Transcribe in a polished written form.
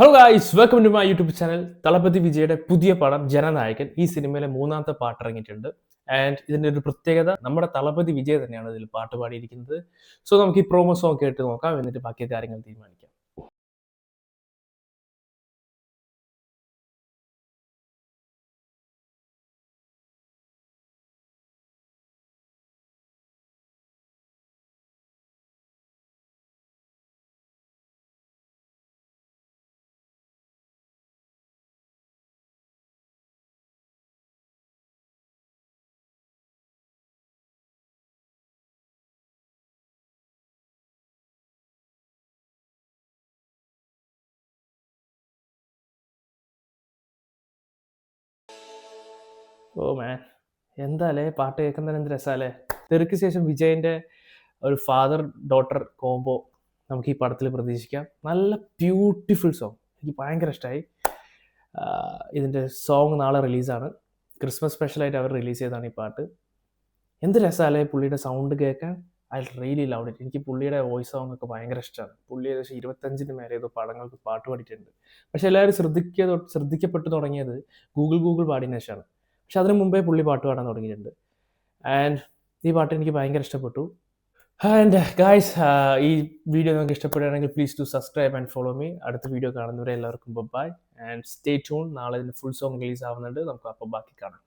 Hello guys, welcome to my YouTube channel. Thalapathy വിജയുടെ പുതിയ പടം ജനനായകൻ ഈ സിനിമയിലെ മൂന്നാമത്തെ പാട്ട് ഇറങ്ങിയിട്ടുണ്ട്. ആൻഡ് ഇതിന്റെ ഒരു പ്രത്യേകത, നമ്മുടെ തളപതി വിജയ് തന്നെയാണ് ഇതിൽ പാട്ട് പാടിയിരിക്കുന്നത്. സോ നമുക്ക് ഈ പ്രോമോ സോങ് കേട്ട് നോക്കാം, എന്നിട്ട് ബാക്കി കാര്യങ്ങൾ തീരുമാനിക്കാം. ഓ മാൻ, എന്താലേ പാട്ട് കേൾക്കുന്നതിന് എന്ത് രസാലേ. തെറിക്ക് ശേഷം വിജയന്റെ ഒരു ഫാദർ ഡോട്ടർ കോംബോ നമുക്ക് ഈ പടത്തിൽ പ്രതീക്ഷിക്കാം. നല്ല ബ്യൂട്ടിഫുൾ സോങ്, എനിക്ക് ഭയങ്കര ഇഷ്ടമായി. ഇതിന്റെ സോങ് നാളെ റിലീസാണ്. ക്രിസ്മസ് സ്പെഷ്യലായിട്ട് അവർ റിലീസ് ചെയ്തതാണ് ഈ പാട്ട്. എന്ത് രസമല്ലേ പുള്ളിയുടെ സൗണ്ട് കേൾക്കാൻ. I really love it. എനിക്ക് പുള്ളിയുടെ വോയിസ് സോങ് ഒക്കെ ഭയങ്കര ഇഷ്ടമാണ്. പുള്ളി ഏകദേശം 25 മേലെ ഏതോ പടങ്ങൾക്ക് പാട്ട് പാടിയിട്ടുണ്ട്. പക്ഷെ എല്ലാവരും ശ്രദ്ധിക്കപ്പെട്ടു തുടങ്ങിയത് ഗൂഗിൾ പാടിയതിനു ശേഷമാണ്. പക്ഷെ അതിനു മുമ്പേ പുള്ളി പാട്ട് പാടാൻ തുടങ്ങിയിട്ടുണ്ട്. ആൻഡ് ഈ പാട്ട് എനിക്ക് ഭയങ്കര ഇഷ്ടപ്പെട്ടു. ആൻഡ് ഗായ്സ്, ഈ വീഡിയോ നിങ്ങൾക്ക് ഇഷ്ടപ്പെടുകയാണെങ്കിൽ please to subscribe and follow me. അടുത്ത വീഡിയോ കാണുന്നവരെ എല്ലാവർക്കും ബൈ ആൻഡ് സ്റ്റേ ട്യൂൺ. നാളെ ഇതിന് ഫുൾ സോങ് റിലീസ് ആവുന്നുണ്ട്. നമുക്ക് അപ്പോൾ ബാക്കി കാണാം.